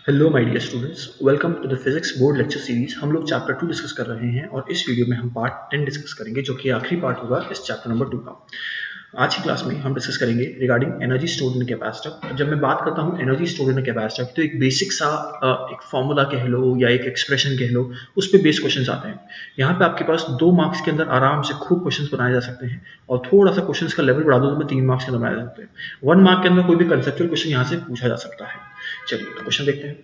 Hello my dear students, welcome to the physics board lecture series. हम लोग chapter 2 discuss कर रहे हैं और इस वीडियो में हम पार्ट 10 डिस्कस करेंगे, जो कि आखिरी पार्ट होगा इस चैप्टर नंबर 2 का। आज की क्लास में हम डिस्कस करेंगे रिगार्डिंग एनर्जी स्टोर्ड इन कैपेसिटर। जब मैं बात करता हूँ एनर्जी स्टोर्ड इन कैपेसिटर, तो एक बेसिक सा एक फॉर्मूला कह लो या एक एक्सप्रेशन कह लो, उस पर बेस क्वेश्चन आते हैं। यहाँ पे आपके पास 2 मार्क्स के अंदर आराम से खूब क्वेश्चन बनाए जा सकते हैं, और थोड़ा सा क्वेश्चन का लेवल बढ़ा दो तो 3 मार्क्स के अंदर बनाए जा सकते हैं। 1 मार्क के अंदर कोई भी कंसेप्चुअल क्वेश्चन यहाँ से पूछा जा सकता है। चलिए तो क्वेश्चन देखते हैं।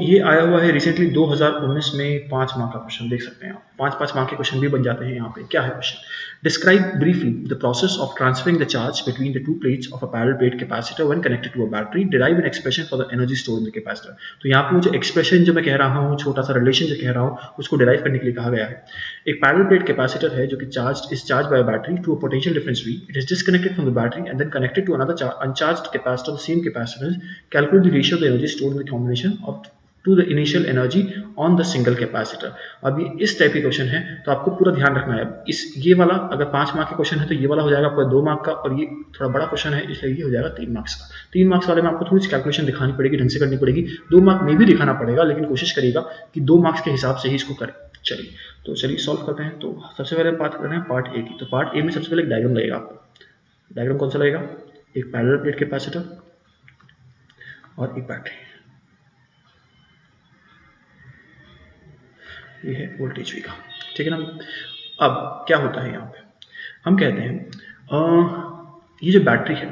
ये आया हुआ है रिसेंटली 2019 में 5 मार्क का क्वेश्चन, देख सकते हैं आप। 5 मार्क के क्वेश्चन भी बन जाते हैं यहाँ पे। क्या है question? Describe briefly the process of transferring the charge between the 2 plates of a parallel plate capacitor when connected to a battery. Derive an expression for the energy stored in the capacitor. तो यहाँ पे वो जो expression जो मैं कह रहा हूँ, छोटा सा रिलेशन जो कह रहा हूँ, उसको डिराइव करने के लिए कहा गया है। एक पैरेलल प्लेट कैपेसिटर है जो कि charge by battery to a potential difference V. It is disconnected from the battery and then connected to another uncharged capacitor of the same capacitance. Calculate the ratio of the energy stored in the combination of to the initial energy on the single capacitor. अब ये इस type के question है, तो आपको पूरा ध्यान रखना है। ये वाला अगर 5 मार्क का क्वेश्चन है तो ये वाला हो जाएगा आपका 2 मार्क का, और ये थोड़ा बड़ा क्वेश्चन है इसलिए ये हो जाएगा 3 मार्क्स का। 3 मार्क्स वाले में आपको थोड़ी सी कैलकुलेशन दिखानी पड़ेगी, ढंग से करनी पड़ेगी। 2 मार्क में भी दिखाना पड़ेगा, लेकिन कोशिश करिएगा कि 2 मार्क्स के हिसाब से ही इसको करें। चलिए सॉल्व करते हैं। तो सबसे पहले बात कर रहे हैं पार्ट ए की। तो पार्ट ए में सबसे पहले एक डायग्राम लगेगा आपको। डायग्राम कौन सा लगेगा? एक पैरेलल प्लेट कैपेसिटर और एक बैटरी। ये है वोल्टेज V का, ठीक है ना। अब क्या होता है यहाँ पे, हम कहते हैं ये जो बैटरी है,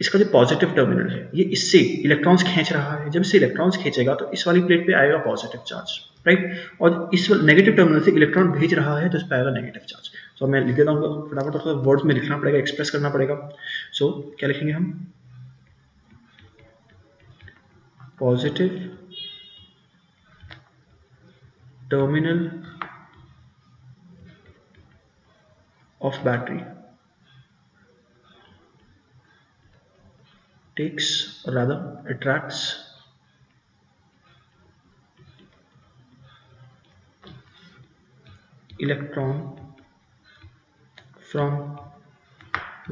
इसका जो पॉजिटिव टर्मिनल है, ये इससे इलेक्ट्रॉन्स खींच रहा है। जब इससे इलेक्ट्रॉन्स खींचेगा तो इस वाली प्लेट पे आएगा पॉजिटिव चार्ज, राइट। और इस नेगेटिव टर्मिनल से इलेक्ट्रॉन भेज रहा है तो इस पर आएगा नेगेटिव चार्ज। तो मैं लिख देता हूँ फटाफट, थोड़ा वर्ड्स में लिखना पड़ेगा, एक्सप्रेस करना पड़ेगा। क्या लिखेंगे हम? Positive terminal of battery takes, or rather attracts, electron from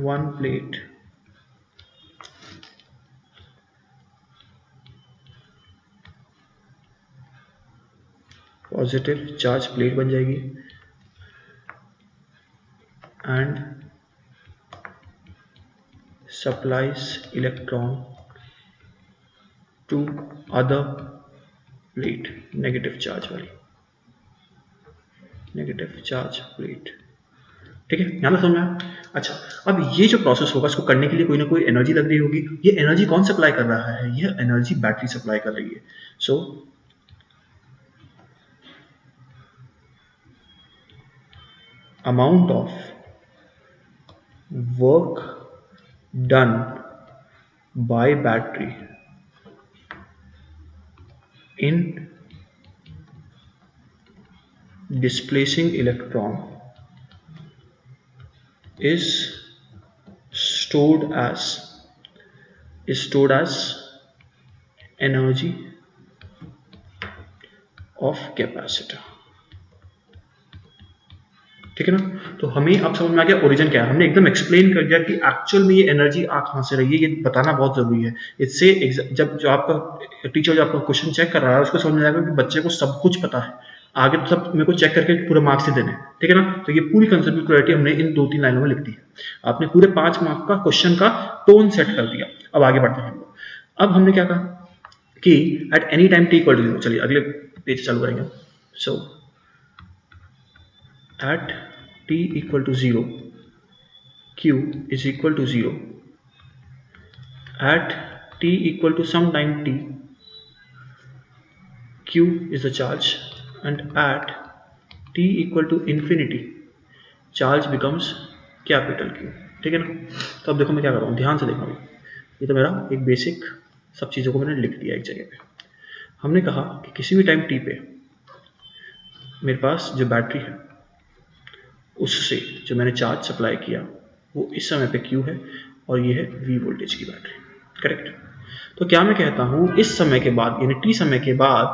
one plate positive charge plate बन जाएगी, and supplies electron to other plate, negative charge वाली, नेगेटिव चार्ज प्लेट। ठीक है, यहाँ तक समझ में आया? अच्छा, अब ये जो प्रोसेस होगा, इसको करने के लिए कोई ना कोई एनर्जी लग रही होगी। ये एनर्जी कौन सप्लाई कर रहा है? ये एनर्जी बैटरी सप्लाई कर रही है। amount of work done by battery in displacing electron is stored as energy of capacitor। ठीक है ना। तो हमें अब समझ में आ गया ओरिजिन क्या है। हमने एकदम एक्सप्लेन कर दिया कि एक्चुअल में ये एनर्जी आ कहाँ से रही है, ये बताना बहुत जरूरी है। इससे जब जो आपका टीचर जो आपका क्वेश्चन चेक कर रहा है, उसको समझ में आएगा कि बच्चे को सब कुछ पता है, आगे तो सब मेरे को चेक करके पूरे मार्क्स ही देने। ठीक है ना। तो ये पूरी कंसेप्ट क्लैरिटी हमने इन 2-3 लाइनों में लिख दी है। आपने पूरे 5 मार्क का क्वेश्चन का टोन सेट कर दिया। अब आगे बढ़ते हैं। अब हमने क्या कहा कि at any time t equal to 0। चलिए अगले पेज चालू करेंगे। at t equal to 0, q is equal to 0, at t equal to some time t, q is the charge, and at t equal to infinity, charge becomes capital Q। ठीक है ना। तो अब देखो मैं क्या कर रहा हूँ, ध्यान से देखो। ये तो मेरा एक बेसिक सब चीज़ों को मैंने लिख दिया एक जगह पे। हमने कहा कि किसी भी टाइम t पे मेरे पास जो बैटरी है, उससे जो मैंने चार्ज सप्लाई किया वो इस समय पे Q है, और ये है V वोल्टेज की बैटरी, करेक्ट। तो क्या मैं कहता हूँ, इस समय के बाद यानी t समय के बाद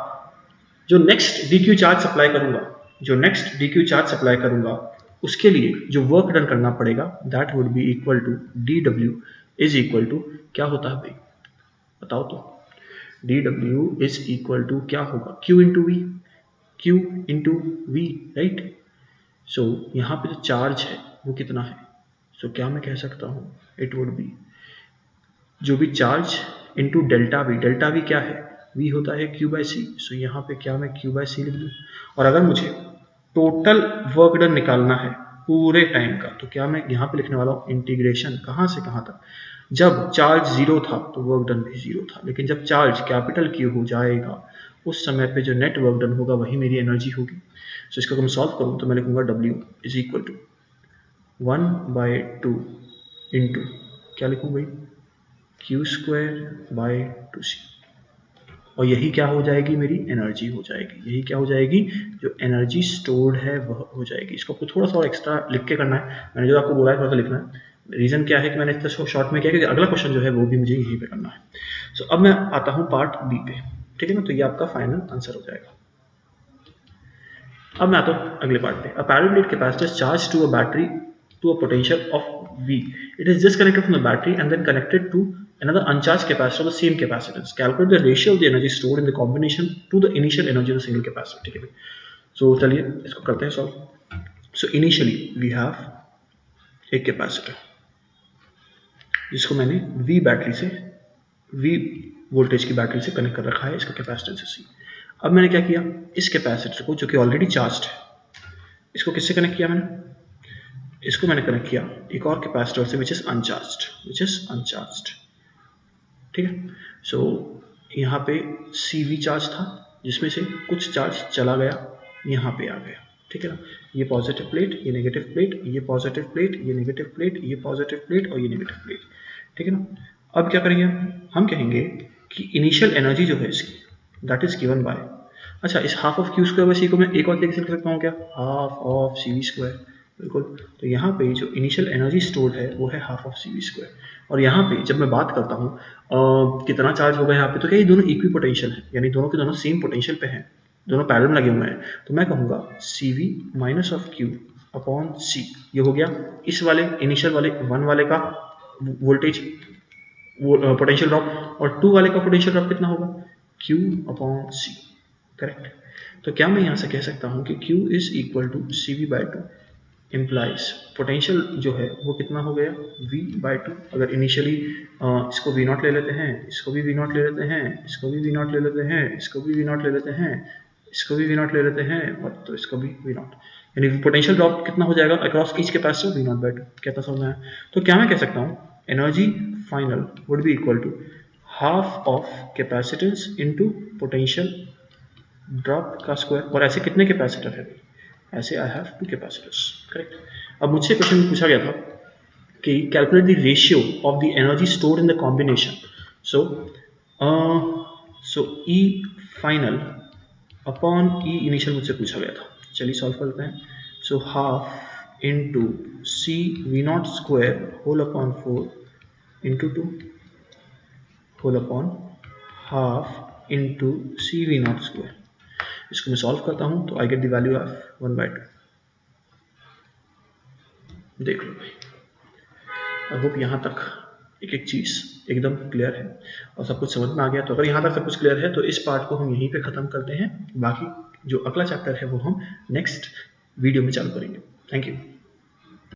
जो नेक्स्ट dq चार्ज सप्लाई करूंगा, उसके लिए जो वर्क डन करना पड़ेगा, that would be equal to dw is equal to क्या होता है भाई, बताओ तो। dw इज इक्वल टू क्या होगा, q into V, q into V, right. So यहाँ पे जो चार्ज है वो कितना है, सो क्या मैं कह सकता हूँ, इट वुड बी जो भी चार्ज इंटू डेल्टा वी क्या है, वी होता है q बाई सी। सो यहाँ पे क्या मैं q बाई सी लिख दूँ, और अगर मुझे टोटल वर्क डन निकालना है पूरे टाइम का, तो क्या मैं यहाँ पे लिखने वाला हूँ इंटीग्रेशन कहाँ से कहाँ तक। जब चार्ज जीरो था तो वर्क डन भी जीरो था, लेकिन जब चार्ज कैपिटल Q हो जाएगा उस समय पे जो नेट वर्क डन होगा वही मेरी एनर्जी होगी। सो इसको अगर मैं सॉल्व करूँ तो मैं लिखूंगा W is equal to 1/2 into क्या लिखूँ भाई, Q स्क्वायर बाय 2C, और यही क्या हो जाएगी, मेरी एनर्जी हो जाएगी। यही क्या हो जाएगी, जो एनर्जी स्टोर्ड है वह हो जाएगी। इसको आपको थोड़ा सा और एक्स्ट्रा लिख के करना है, मैंने जो आपको बोला है थोड़ा सा लिखना है। रीजन क्या है कि मैंने इसको शॉर्ट में किया क्योंकि अगला क्वेश्चन जो है वो भी मुझे यहीं पे करना है। सो अब मैं आता हूँ पार्ट बी पे, ठीक है ना, तो ये आपका फाइनल आंसर हो जाएगा। अब मैं आता हूँ अगले पार्ट पे। A parallel plate capacitor charge to a battery to a potential of V. It is disconnected from the battery and then connected to another uncharged capacitor of the same capacitance. Calculate the ratio of the energy stored in the combination to the initial energy of the single capacitor. ठीक है, so चलिए इसको करते हैं solve. So initially we have एक capacitor जिसको मैंने V battery से, V वोल्टेज की बैटरी से कनेक्ट कर रखा है, इसका कैपेसिटेंस है C। अब मैंने क्या किया, इस कैपेसिटर को जो कि ऑलरेडी चार्ज्ड है, इसको किससे कनेक्ट किया मैंने, इसको मैंने कनेक्ट किया एक और कैपेसिटर से विच इज अनचार्ज्ड, ठीक है। सो यहाँ पे CV चार्ज था जिसमें से कुछ चार्ज चला गया यहाँ पे आ गया, ठीक है ना। ये पॉजिटिव प्लेट, ये नेगेटिव प्लेट, ये पॉजिटिव प्लेट, ये नेगेटिव प्लेट, ये पॉजिटिव प्लेट और ये नेगेटिव प्लेट, ठीक है ना। अब क्या करेंगे, हम कहेंगे कि इनिशियल एनर्जी जो है इसकी दैट इज गिवन बाय, अच्छा इस half of Q square by C को मैं एक और तरीके से लिख सकता हूँ क्या, हाफ ऑफ CV स्क्वायर, बिल्कुल। तो यहाँ पे जो इनिशियल एनर्जी स्टोर्ड है वो है हाफ ऑफ CV स्क्वायर, और यहाँ पे जब मैं बात करता हूँ कितना चार्ज होगा यहाँ पे, तो क्या ये दोनों इक्वी पोटेंशियल है, यानी दोनों के दोनों सेम पोटेंशियल पे हैं, दोनों पैरेलल में लगे हुए हैं। तो मैं कहूँगा CV minus of Q upon C, ये हो गया इस वाले इनिशियल वाले 1 वाले का वोल्टेज पोटेंशियल ड्रॉप, और 2 वाले का पोटेंशियल ड्रॉप कितना होगा, Q अपॉन C, करेक्ट। तो क्या मैं यहाँ से कह सकता हूँ कि Q is equal to CV by 2 implies potential जो है वो कितना हो गया, V बाई 2। अगर इनिशियली इसको V0 ले लेते हैं, इसको भी V0 ले लेते हैं, इसको भी V0 ले लेते हैं, इसको भी V0 ले लेते हैं, इसको भी V0 ले लेते हैं, और तो इसको भी V0, यानी पोटेंशियल ड्रॉप कितना हो जाएगा across each capacitor V0 by 2। कहता समझ में आया। तो क्या मैं कह सकता हूँ, energy final would be equal to half of capacitance into potential drop का स्क्वायर, और ऐसे कितने कैपेसिटर है, ऐसे आई हैव 2 कैपेसिटर्स, करेक्ट। अब मुझसे क्वेश्चन पूछा गया था कि calculate the ratio of the energy stored in the combination. So E final upon E initial मुझसे पूछा गया था, चलिए सॉल्व करते हैं। So half into C V0 square whole upon 4 into 2 whole upon half into C V0 square. इसको मैं solve करता हूं तो I get the value of 1/2। देख लो भाई, आई होप यहाँ तक एक एक चीज़ एकदम क्लियर है और सब कुछ समझ में आ गया। तो अगर यहाँ तक सब कुछ क्लियर है तो इस पार्ट को हम यहीं पे ख़त्म करते हैं, बाकी जो अगला चैप्टर है वो हम नेक्स्ट वीडियो में चालू करेंगे। Thank you.